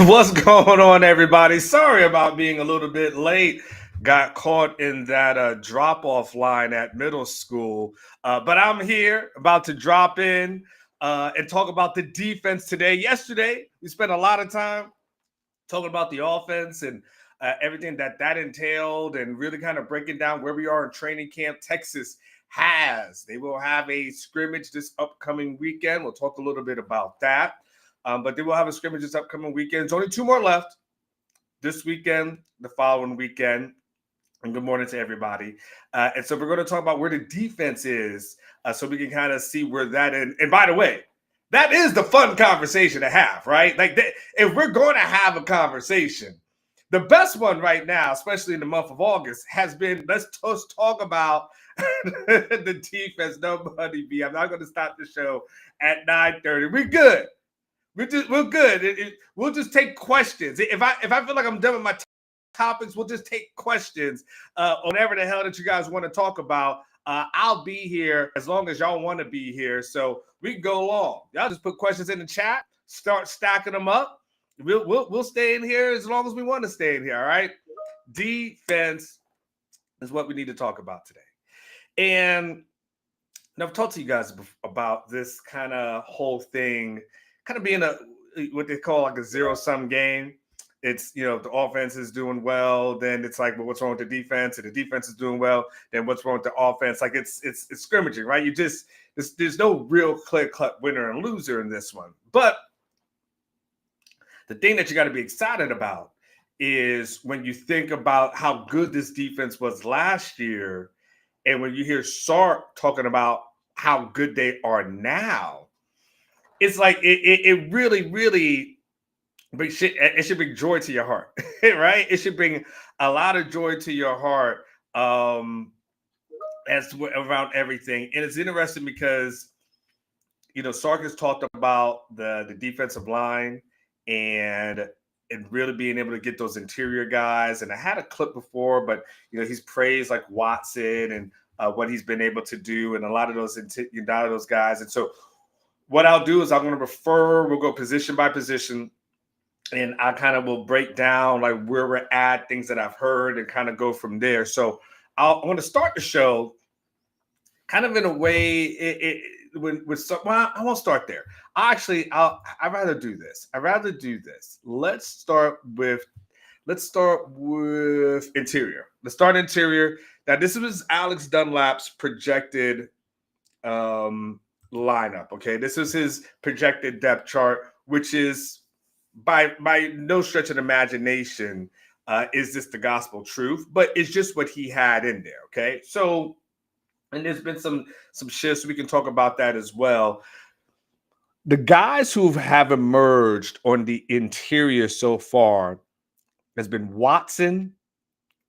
What's going on, everybody? Sorry about being a little bit late. Got caught in that drop-off line at middle school. But I'm here, about to drop in and talk about the defense today. Yesterday, we spent a lot of time talking about the offense and everything that entailed and really kind of breaking down where we are in training camp. Texas they will have a scrimmage this upcoming weekend. We'll talk a little bit about that. But they will have a scrimmage this upcoming weekend. There's only two more left this weekend, the following weekend. And good morning to everybody. And so we're going to talk about where the defense is so we can kind of see where that is. And by the way, that is the fun conversation to have, right? If we're going to have a conversation, the best one right now, especially in the month of August, has been let's just talk about the defense. Nobody be. I'm not going to stop the show at 9:30. We're good. We're good. We'll just take questions. If I feel like I'm done with my topics, we'll just take questions on whatever the hell that you guys want to talk about. I'll be here as long as y'all want to be here, so we can go long. Y'all just put questions in the chat, start stacking them up. We'll stay in here as long as we want to stay in here. All right. Defense is what we need to talk about today, and I've talked to you guys about this kind of whole thing. Kind of being what they call like a zero-sum game. It's, if the offense is doing well, then it's like, well, what's wrong with the defense? If the defense is doing well, then what's wrong with the offense? Like it's scrimmaging, right? There's no real clear-cut winner and loser in this one. But the thing that you got to be excited about is when you think about how good this defense was last year, and when you hear Sark talking about how good they are now, it's like it really, really it should bring joy to your heart, right? It should bring a lot of joy to your heart around everything. And it's interesting because, Sark has talked about the defensive line and really being able to get those interior guys. And I had a clip before, but, he's praised like Watson and what he's been able to do and a lot of those guys. And so what I'll do is we'll go position by position, and I kind of will break down like where we're at, things that I've heard, and kind of go from there. So I want to start the show kind of in a way I won't start there. I'd rather do this. Let's start with interior. Let's start interior. Now, this was Alex Dunlap's projected lineup. Okay, this is his projected depth chart, which is by no stretch of imagination is this the gospel truth, but it's just what he had in there. Okay, so and there's been some shifts. We can talk about that as well. The guys who have emerged on the interior so far has been Watson.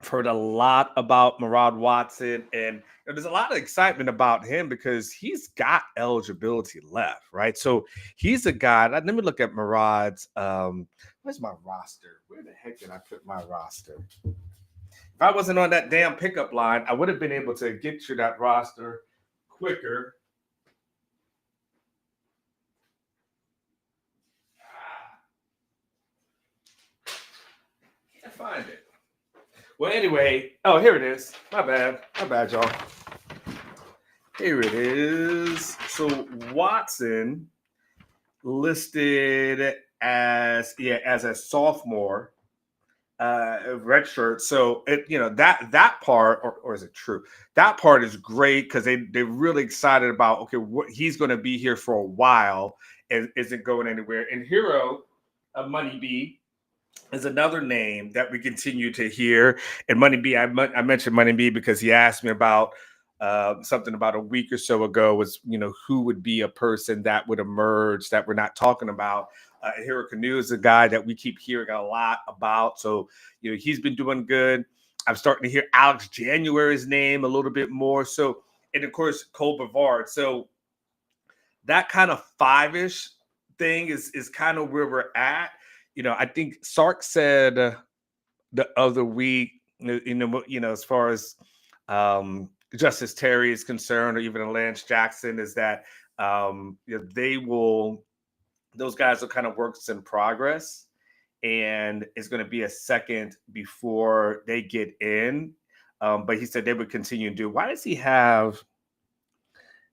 I've heard a lot about Murad Watson, and there's a lot of excitement about him because he's got eligibility left, right? So he's a guy. Let me look at Murad's. Where's my roster? Where the heck did I put my roster? If I wasn't on that damn pickup line, I would have been able to get you that roster quicker. Can't find it. Well, anyway, here it is. My bad, y'all. Here it is. So Watson listed as a sophomore, redshirt. So that part, or is it true? That part is great because they're really excited about what he's going to be here for a while and isn't going anywhere. And Hero, Money B, is another name that we continue to hear. And Money B, I mentioned Money B because he asked me about something about a week or so ago was, who would be a person that would emerge that we're not talking about. Hero Canoe is a guy that we keep hearing a lot about. So, he's been doing good. I'm starting to hear Alex January's name a little bit more. So, and of course, Cole Bavard. So that kind of five-ish thing is kind of where we're at. I think Sark said the other week, as far as Justice Terry is concerned, or even Lance Jackson, is that those guys are kind of works in progress. and it's going to be a second before they get in. But he said they would continue to do. Why does he have?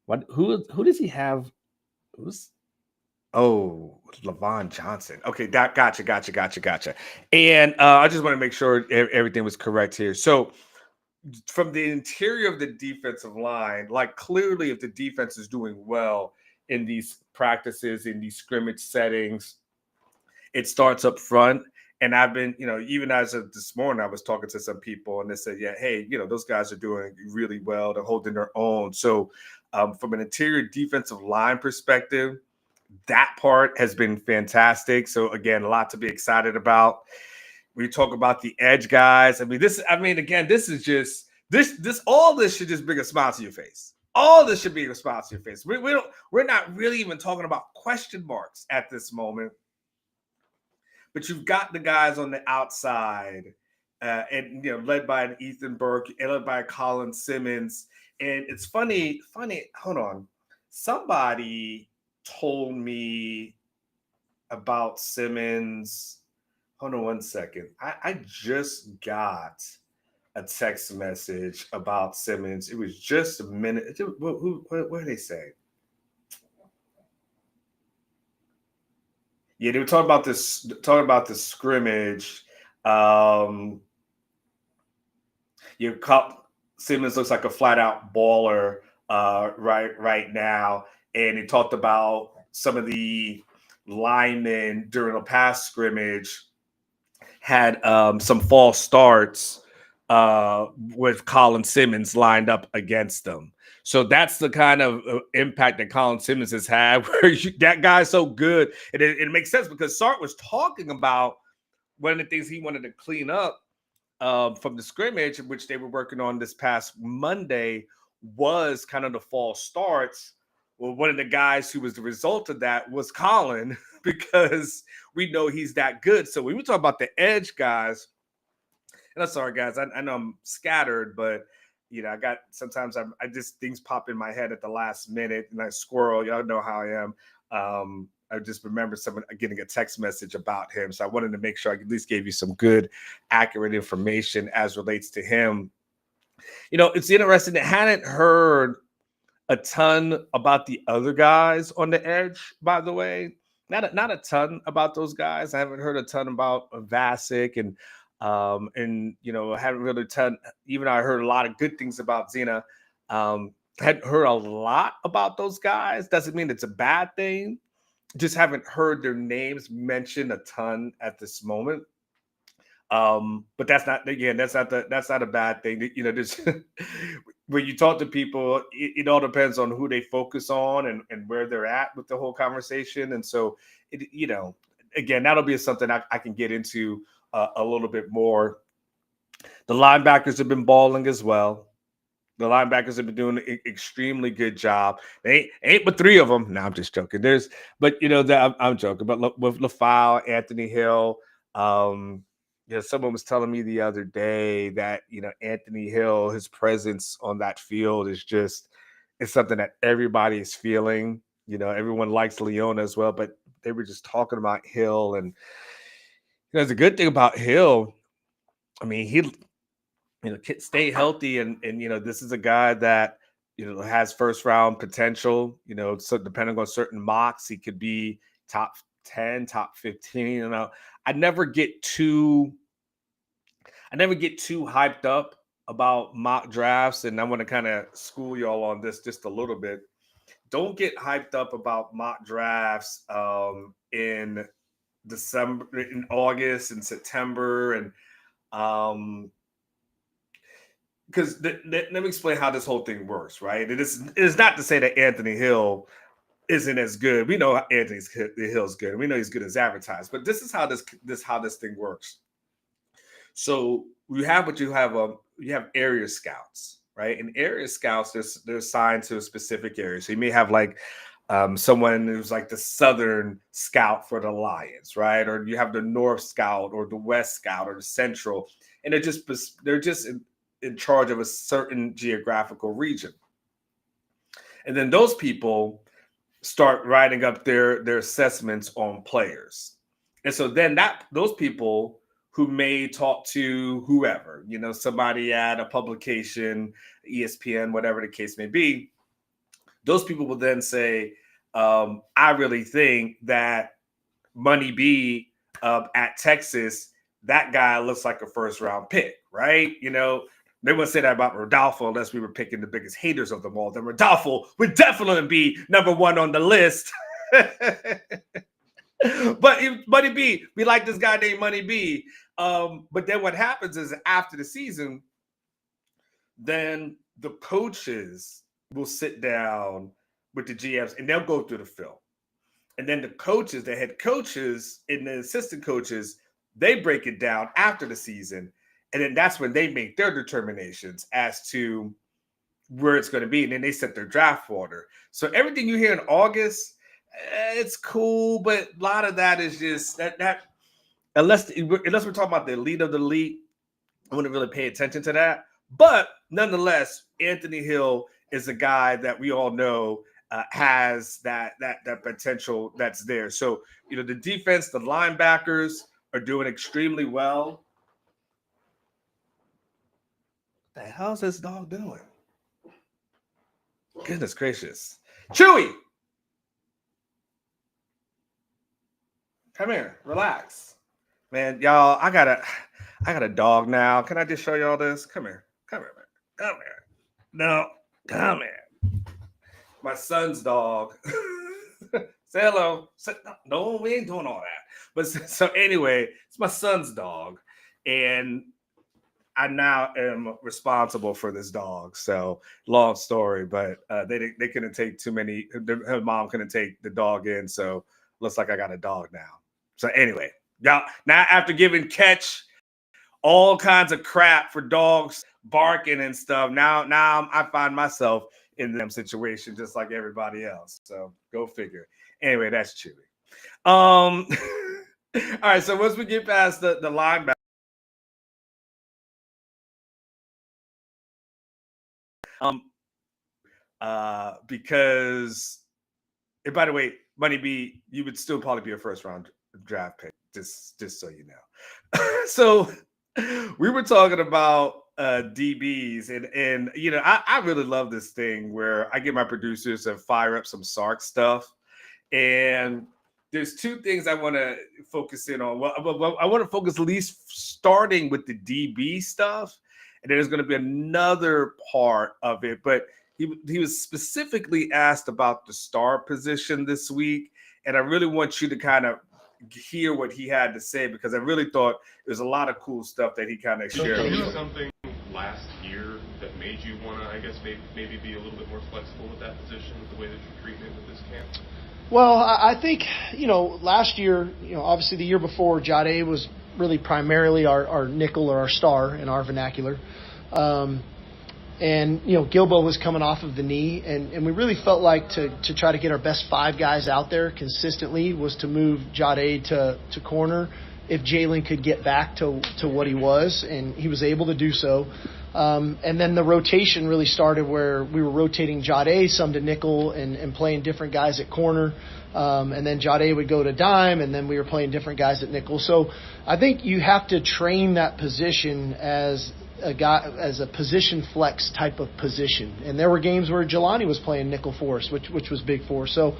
What? Who does he have? Who's Oh, Levon Johnson. Okay, that gotcha. And I just want to make sure everything was correct here. So, from the interior of the defensive line, like clearly, if the defense is doing well in these practices, in these scrimmage settings, it starts up front. And I've been, even as of this morning, I was talking to some people and they said, yeah, hey, those guys are doing really well. They're holding their own. So, from an interior defensive line perspective, that part has been fantastic. So again, a lot to be excited about. We talk about the edge guys. Again, this is just all this should just bring a smile to your face. All this should be a smile to your face. We're not really even talking about question marks at this moment. But you've got the guys on the outside, and led by an Ethan Burke and led by Colin Simmons. And it's funny. Hold on, somebody told me about Simmons. Hold on one second. I just got a text message about Simmons. It was just a minute. What did they say? Yeah, they were talking about the scrimmage. Simmons looks like a flat out baller right now, and he talked about some of the linemen during a past scrimmage had some false starts with Colin Simmons lined up against them. So that's the kind of impact that Colin Simmons has had, where that guy's so good. And it makes sense because Sark was talking about one of the things he wanted to clean up from the scrimmage, which they were working on this past Monday, was kind of the false starts. Well, one of the guys who was the result of that was Colin, because we know he's that good. So when we talk about the edge guys, and I'm sorry, guys, I know I'm scattered, but sometimes I just things pop in my head at the last minute, and I squirrel. Y'all know how I am. I just remember someone getting a text message about him, so I wanted to make sure I at least gave you some good, accurate information as relates to him. It's interesting. I hadn't heard a ton about the other guys on the edge, by the way. Not a ton about those guys. I haven't heard a ton about Vasic I haven't really ton. Even I heard a lot of good things about Zena. Hadn't heard a lot about those guys. Doesn't mean it's a bad thing. Just haven't heard their names mentioned a ton at this moment. But that's not a bad thing. Just when you talk to people, it all depends on who they focus on and where they're at with the whole conversation. And so, again, that'll be something I can get into a little bit more. The linebackers have been balling as well. The linebackers have been doing an extremely good job. They ain't but three of them. No, I'm just joking. I'm joking. But with LaFile, Anthony Hill, someone was telling me the other day that Anthony Hill, his presence on that field it's something that everybody is feeling. Everyone likes Leona as well, but they were just talking about Hill, and the good thing about Hill, I mean, he stay healthy, and this is a guy that has first round potential. So depending on certain mocks, he could be top 10, top 15. I never get too hyped up about mock drafts, and I want to kind of school y'all on this just a little bit. Don't get hyped up about mock drafts in December, in August, and September, and because let me explain how this whole thing works, right? It is not to say that Anthony Hill isn't as good. We know Anthony Hill's good, and we know he's good as advertised. But this is how this thing works. So you have area scouts, right? And area scouts, they're assigned to a specific area. So you may have like someone who's like the southern scout for the Lions, right? Or you have the north scout or the west scout or the central, and they're just in charge of a certain geographical region. And then those people start writing up their assessments on players. And so then those people who may talk to whoever, somebody at a publication, ESPN, whatever the case may be, those people will then say, I really think that Money B at Texas, that guy looks like a first round pick, right? They wouldn't say that about Rodolfo unless we were picking the biggest haters of them all. Then Rodolfo would definitely be number one on the list. But Money B, we like this guy named Money B. But then what happens is after the season, then the coaches will sit down with the GMs and they'll go through the film. And then the coaches, the head coaches and the assistant coaches, they break it down after the season. And then that's when they make their determinations as to where it's going to be. And then they set their draft order. So everything you hear in August, it's cool, but a lot of that is just that unless we're talking about the elite of the elite, I wouldn't really pay attention to that. But nonetheless, Anthony Hill is a guy that we all know has that potential that's there. So, the defense, the linebackers are doing extremely well. What the hell's this dog doing? Goodness gracious. Chewy! Come here, relax. Man, y'all, I got a dog now. Can I just show y'all this? Come here, man. Come here. No, come here. My son's dog. Say hello. No, we ain't doing all that. But so anyway, it's my son's dog. And I now am responsible for this dog. So long story, but they couldn't take too many. Her mom couldn't take the dog in. So looks like I got a dog now. So anyway, y'all, now after giving Catch all kinds of crap for dogs barking and stuff, now I find myself in them situation just like everybody else. So go figure. Anyway, that's Chewy. All right, so once we get past the linebacker, because, and by the way, Money B, you would still probably be a first round draft pick, just so you know. So we were talking about DBs, and I really love this thing where I get my producers to fire up some Sark stuff, and there's two things I want to focus in on. Well, I want to focus at least starting with the DB stuff, and there's going to be another part of it, but he was specifically asked about the star position this week, and I really want you to kind of hear what he had to say, because I really thought there's a lot of cool stuff that he kind of shared. Was there something last year that made you want to, I guess, maybe be a little bit more flexible with that position, with the way that you're treating it with this camp? Well, I think, last year, obviously the year before, Jade was really primarily our nickel or our star in our vernacular. And Gilbo was coming off of the knee, and we really felt like to try to get our best five guys out there consistently was to move Jade to corner if Jalen could get back to what he was, and he was able to do so. And then the rotation really started where we were rotating Jade some to nickel and playing different guys at corner. And then Jade would go to dime, and then we were playing different guys at nickel. So I think you have to train that position as a position flex type of position. And there were games where Jelani was playing nickel for us, which was big for us. So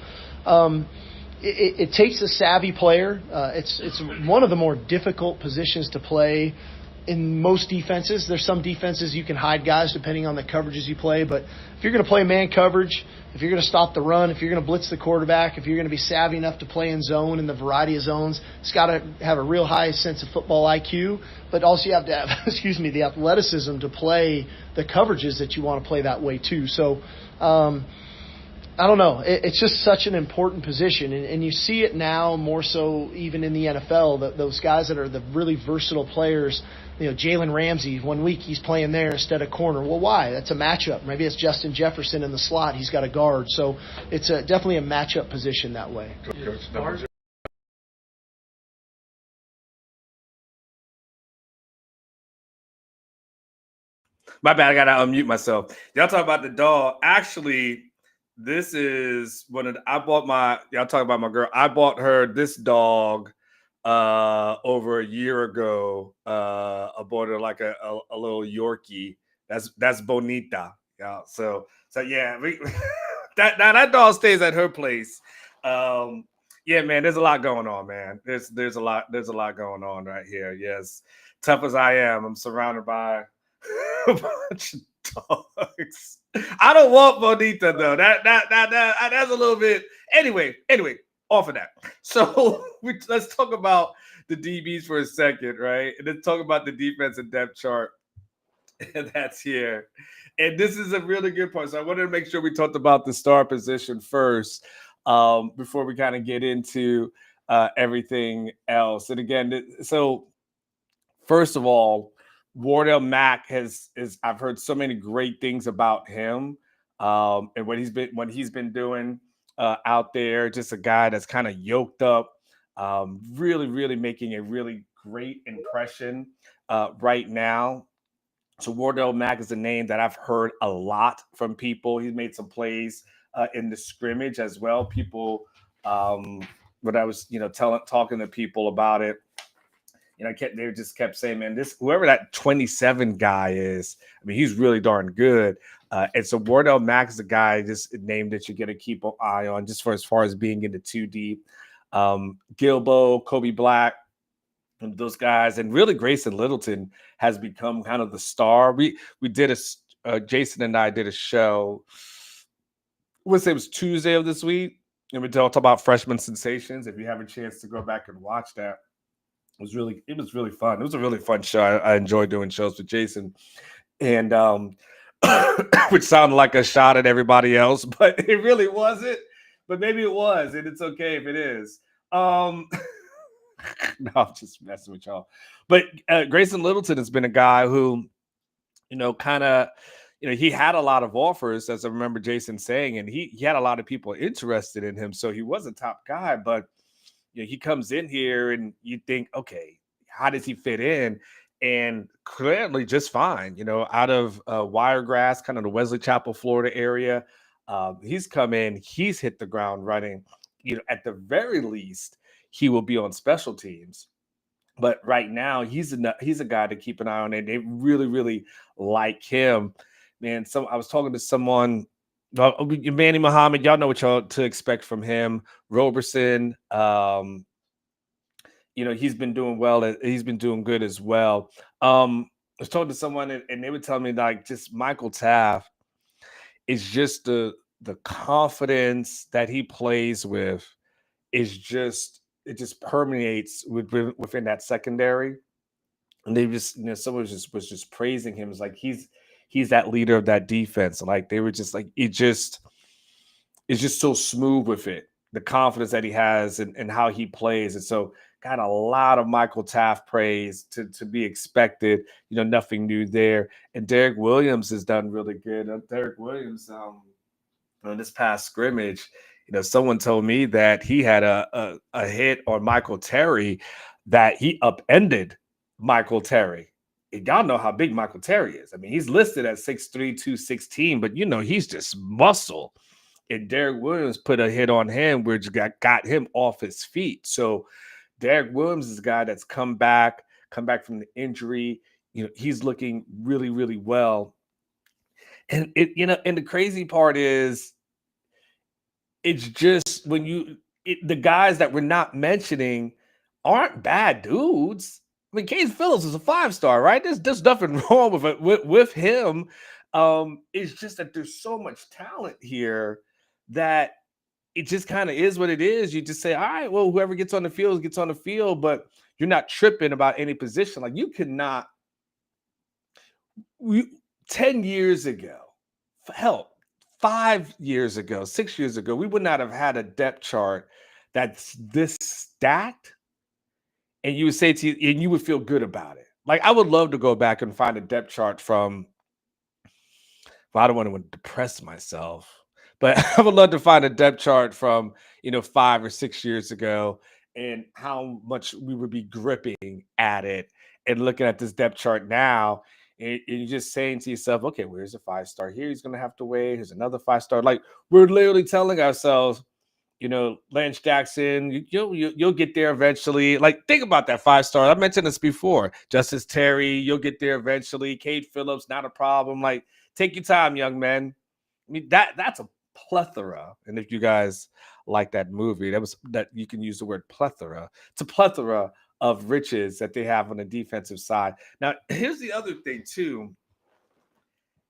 it takes a savvy player. It's one of the more difficult positions to play in most defenses. There's some defenses you can hide guys depending on the coverages you play, but if you're going to play man coverage, if you're going to stop the run, if you're going to blitz the quarterback, if you're going to be savvy enough to play in zone in the variety of zones, it's got to have a real high sense of football IQ, but also you have to have, the athleticism to play the coverages that you want to play that way too. So, I don't know. It's just such an important position, and you see it now more so even in the NFL, those guys that are the really versatile players. Jalen Ramsey, 1 week he's playing there instead of corner. Well, why? That's a matchup. Maybe it's Justin Jefferson in the slot. He's got a guard. So it's definitely a matchup position that way. My bad, I got to unmute myself. Y'all talk about the dog. Actually, this is y'all talk about my girl. I bought her this dog over a year ago. I bought her like a little Yorkie. That's Bonita. Yeah. So yeah, that dog stays at her place. Um, yeah, man. There's a lot going on, man. There's a lot going on right here. Yes, tough as I am, I'm surrounded by a bunch of dogs. I don't want Bonita though. That's a little bit. Anyway, off of that. So let's talk about the DBs for a second, right? And then talk about the defensive depth chart that's here. And this is a really good point. So I wanted to make sure we talked about the star position first before we kind of get into everything else. And again, so first of all, Wardell Mack has is I've heard so many great things about him and what he's been doing out there. Just a guy that's kind of yoked up, really making a really great impression right now. So Wardell Mack is a name that I've heard a lot from people. He's made some plays in the scrimmage as well. People, um, when I was talking to people about it, they just kept saying, man, this whoever that 27 guy is, I mean, he's really darn good. And so Wardell Mack is a guy, just a name that you're going to keep an eye on, just for as far as being in the two deep. Gilbo, Kobe Black, and those guys, and really Grayson Littleton has become kind of the star. We did Jason and I did a show. I would say it was Tuesday of this week, and we talked about freshman sensations. If you have a chance to go back and watch that, it was really fun. It was a really fun show. I enjoy doing shows with Jason, and which sounded like a shot at everybody else, but it really wasn't. But maybe it was, and it's okay if it is. No, I'm just messing with y'all. But Grayson Littleton has been a guy who, kind of, he had a lot of offers, as I remember Jason saying, and he had a lot of people interested in him. So he was a top guy, but he comes in here and you think, okay, how does he fit in? And clearly just fine, out of Wiregrass, kind of the Wesley Chapel, Florida area. He's come in, he's hit the ground running. At the very least, he will be on special teams. But right now, he's a guy to keep an eye on, and they really like him. Man, I was talking to someone, Manny Muhammad. Y'all know what y'all to expect from him. Roberson, he's been doing well. He's been doing good as well. I was talking to someone, and they were telling me like just Michael Taft is just the confidence that he plays with is just it just permeates within that secondary. And they just someone was just praising him. It's like he's that leader of that defense. Like they were just like it's just so smooth with it, the confidence that he has and how he plays. And so got a lot of Michael Taft praise to be expected. Nothing new there. And Derek Williams has done really good. Derek Williams, on this past scrimmage, someone told me that he had a hit on Michael Terry that he upended Michael Terry. And y'all know how big Michael Terry is. I mean, he's listed at 6'3", 216, but he's just muscle. And Derek Williams put a hit on him, which got him off his feet. So Derek Williams is a guy that's come back from the injury. He's looking really well. And and the crazy part is, it's just the guys that we're not mentioning aren't bad dudes. I mean, Case Phillips is a 5-star, right? There's nothing wrong with it with him. It's just that there's so much talent here that it just kind of is what it is. You just say, all right, well, whoever gets on the field gets on the field, but you're not tripping about any position. Like you cannot. 10 years ago, hell, 5 years ago, 6 years ago, we would not have had a depth chart that's this stacked. And you would say and you would feel good about it. Like I would love to go back and find a depth chart from, well, I don't want to depress myself, but I would love to find a depth chart from, 5 or 6 years ago and how much we would be gripping at it and looking at this depth chart now. And you're just saying to yourself, okay, where's a 5-star here? He's going to have to wait. Here's another 5-star. Like we're literally telling ourselves, Lance Jackson, you'll get there eventually. Like, think about that 5-star. I mentioned this before. Justice Terry, you'll get there eventually. Cade Phillips, not a problem. Like, take your time, young man. I mean, that's a plethora. And if you guys like that movie, that you can use the word plethora. It's a plethora of riches that they have on the defensive side. Now, here's the other thing too.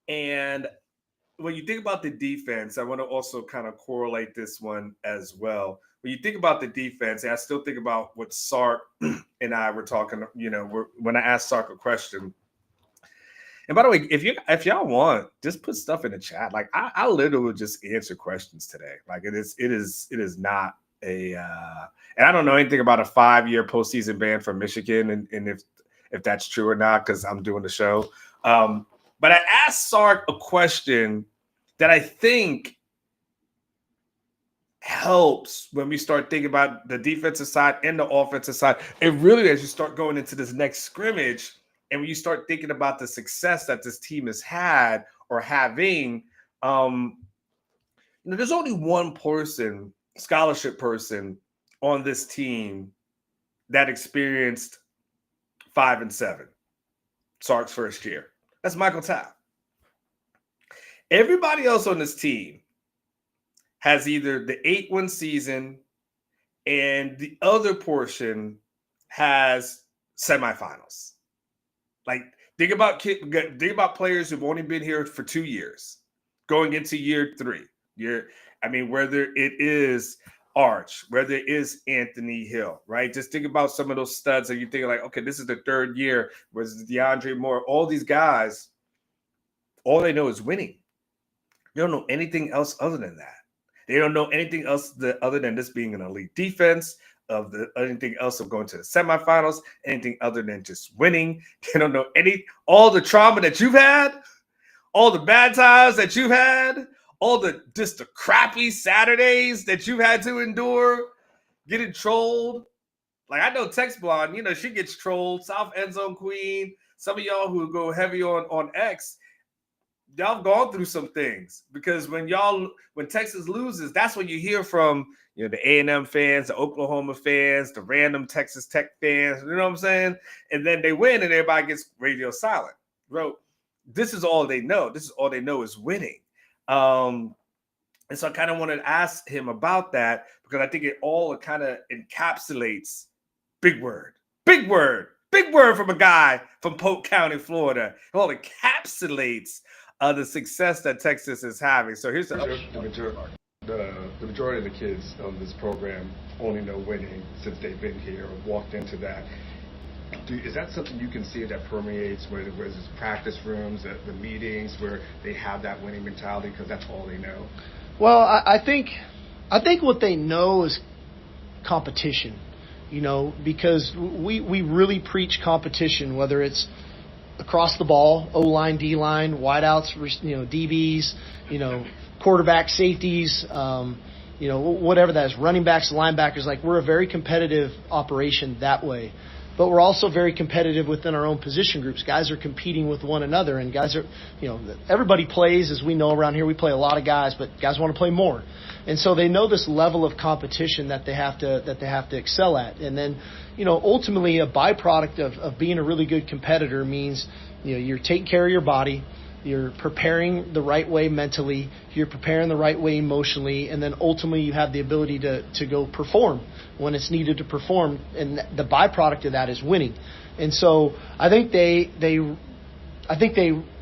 And when you think about the defense, I want to also kind of correlate this one as well. When you think about the defense, and I still think about what Sark and I were talking, when I asked Sark a question. And by the way, if y'all want, just put stuff in the chat. Like, I literally will just answer questions today. Like, it is not a and I don't know anything about a 5-year postseason ban from Michigan and if that's true or not, because I'm doing the show. But I asked Sark a question that I think helps when we start thinking about the defensive side and the offensive side. And really, as you start going into this next scrimmage, and when you start thinking about the success that this team has had or having, there's only one person, scholarship person, on this team that experienced 5 and 7, Sark's first year. That's Michael Tapp. Everybody else on this team has either the 8-win season and the other portion has semifinals. Like, think about players who've only been here for 2 years, going into year 3. Whether it is Arch, whether it is Anthony Hill, right? Just think about some of those studs that you think like, okay, this is the 3rd year. Was DeAndre Moore? All these guys, all they know is winning. They don't know anything else other than that. They don't know anything else other than this being an elite defense, anything else of going to the semifinals, anything other than just winning. They don't know all the trauma that you've had, all the bad times that you've had, all the crappy Saturdays that you've had to endure, getting trolled. Like, I know Tex Blonde, she gets trolled. South End Zone Queen. Some of y'all who go heavy on X, y'all gone through some things, because when Texas loses, that's when you hear from the A&M fans, the Oklahoma fans, the random Texas Tech fans. You know what I'm saying? And then they win, and everybody gets radio silent. Bro, this is all they know. This is all they know is winning. And so I kind of wanted to ask him about that, because I think it all kind of encapsulates big word from a guy from Polk County, Florida. It all encapsulates the success that Texas is having. So here's the majority of the kids on this program only know winning since they've been here or walked into that. Is that something you can see that permeates where there's practice rooms, the meetings, where they have that winning mentality because that's all they know? Well, I think what they know is competition, because we really preach competition, whether it's across the ball, O-line, D-line, wideouts, DBs, quarterback, safeties, whatever that is, running backs, linebackers. Like, we're a very competitive operation that way. But we're also very competitive within our own position groups. Guys are competing with one another, and guys are, everybody plays, as we know around here. We play a lot of guys, but guys want to play more, and so they know this level of competition that they have to excel at. And then, ultimately, a byproduct of being a really good competitor means, you're taking care of your body. You're preparing the right way mentally. You're preparing the right way emotionally. And then ultimately you have the ability to go perform when it's needed to perform. And the byproduct of that is winning. And so I think they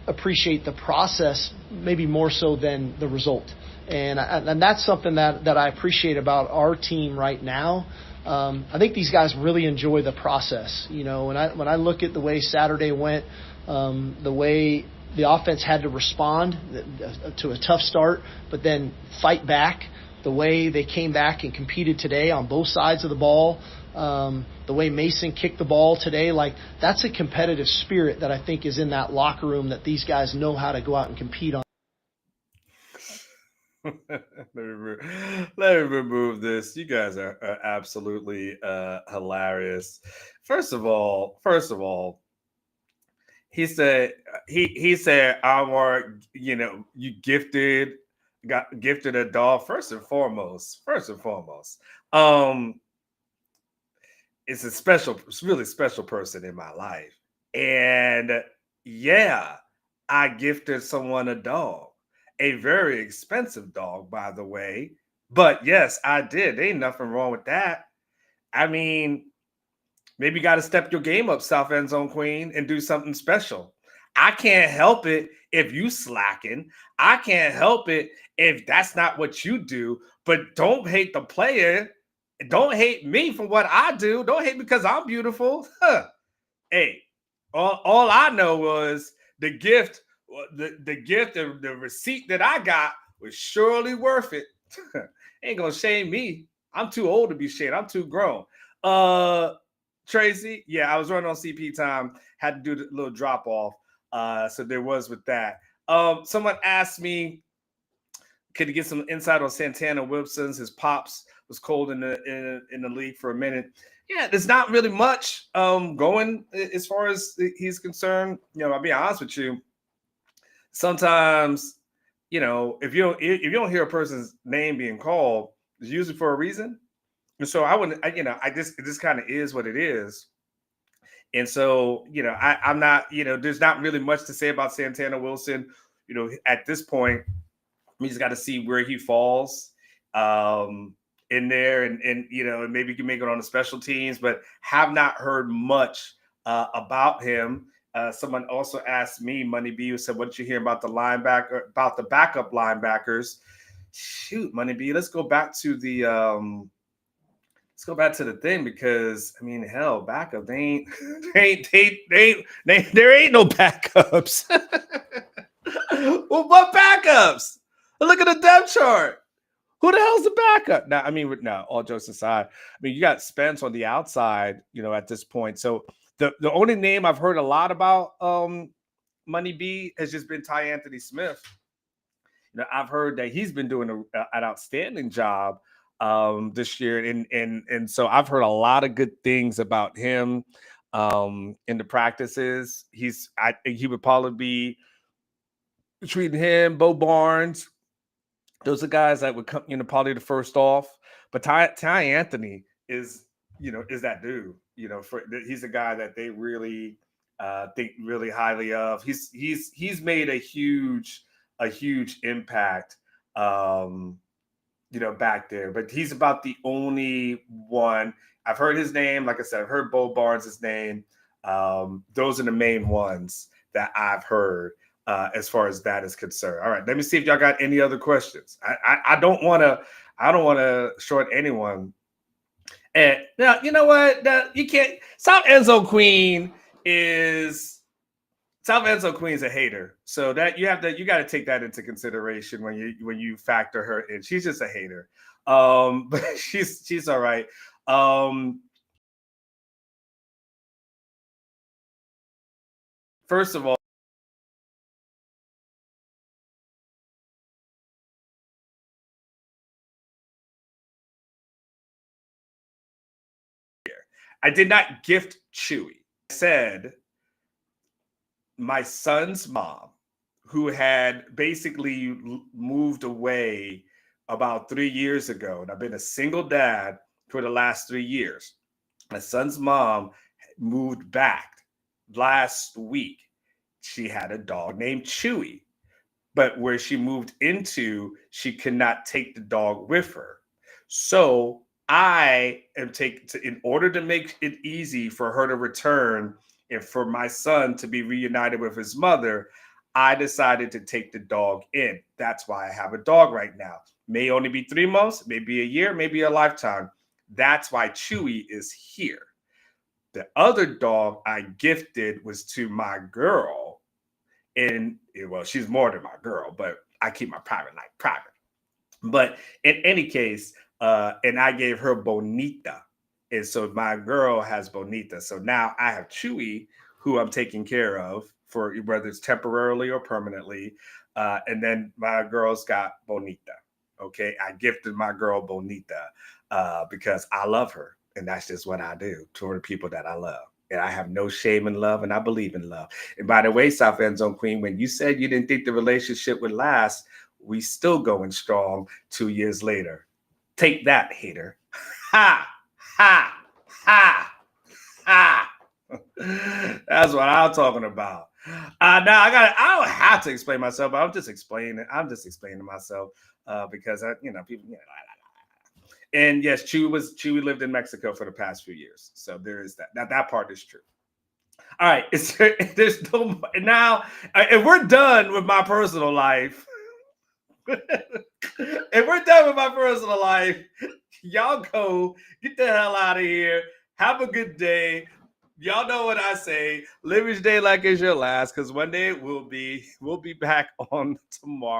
appreciate the process maybe more so than the result. And that's something that I appreciate about our team right now. I think these guys really enjoy the process. When I look at the way Saturday went, the way the offense had to respond to a tough start, but then fight back, the way they came back and competed today on both sides of the ball, the way Mason kicked the ball today, like, that's a competitive spirit that I think is in that locker room that these guys know how to go out and compete on. Let me remove this. You guys are absolutely hilarious. First of all, he said, I'm more, you gifted got gifted a dog. First and foremost, um, it's a special, it's really special person in my life. And yeah, I gifted someone a dog, a very expensive dog, by the way. But yes, I did. Ain't nothing wrong with that. I mean, maybe you got to step your game up, South End Zone Queen, and do something special. I can't help it if you slacking. I can't help it if that's not what you do. But don't hate the player. Don't hate me for what I do. Don't hate me because I'm beautiful. Huh. Hey, all I know was the gift, the gift, the receipt that I got was surely worth it. Ain't gonna shame me. I'm too old to be shamed. I'm too grown. Uh Tracy, yeah, I was running on CP time, had to do the little drop off. So there was with that. Someone asked me, could he get some insight on Santana Wilson's? His pops was cold in the league for a minute. Yeah, there's not really much going as far as he's concerned. I'll be honest with you. Sometimes, if you don't hear a person's name being called, it's usually for a reason. And so I wouldn't, I just it just kind of is what it is. And so, I'm not, there's not really much to say about Santana Wilson. At this point, we just got to see where he falls in there, and maybe he can make it on the special teams, but have not heard much about him. Someone also asked me, Money B, who said, "What did you hear about the backup linebackers?" Shoot, Money B, let's go back to the thing, because I mean, hell, backup, there ain't no backups. Well, what backups? Look at the depth chart. Who the hell's the backup? Now, I mean, no, all jokes aside, I mean, you got Spence on the outside, at this point. So the only name I've heard a lot about Money B has just been Ty Anthony Smith. I've heard that he's been doing an outstanding job this year, and so I've heard a lot of good things about him in the practices. I think he would probably be between him, Bo Barnes. Those are guys that would come, probably the first off. But Ty Anthony is that dude. He's a guy that they really think really highly of. He's made a huge impact, back there. But he's about the only one. I've heard his name. Like I said, I've heard Bo Barnes' name. Those are the main ones that I've heard. As far as that is concerned. All right, let me see if y'all got any other questions. I don't want to short anyone. And now, you know what? You can't. South Enzo Queen is a hater. So that you got to take that into consideration when you factor her in. She's just a hater. But she's all right. First of all, I did not gift Chewy. I said my son's mom, who had basically moved away about 3 years ago, and I've been a single dad for the last 3 years. My son's mom moved back last week. She had a dog named Chewy, but where she moved into, she could not take the dog with her. So I am in order to make it easy for her to return and for my son to be reunited with his mother, I decided to take the dog in. That's why I have a dog right now. May only be 3 months, maybe a year, maybe a lifetime. That's why Chewy is here. The other dog I gifted was to my girl. And well, she's more than my girl, but I keep my private life private. But in any case, and I gave her Bonita. And so my girl has Bonita. So now I have Chewy, who I'm taking care of for whether it's temporarily or permanently. And then my girl's got Bonita. Okay. I gifted my girl Bonita because I love her. And that's just what I do toward the people that I love. And I have no shame in love, and I believe in love. And by the way, South End Zone Queen, when you said you didn't think the relationship would last, We still going strong 2 years later. Take that, hater. Ha, ha, ha, ha. That's what I'm talking about. Now I don't have to explain myself, but I'm just explaining myself because people. And yes, Chewy lived in Mexico for the past few years, so there is that. That part is true. All right, there's no now. If we're done with my personal life, y'all go get the hell out of here. Have a good day. Y'all know what I say. Live each day like it's your last, because one day we'll be back on tomorrow.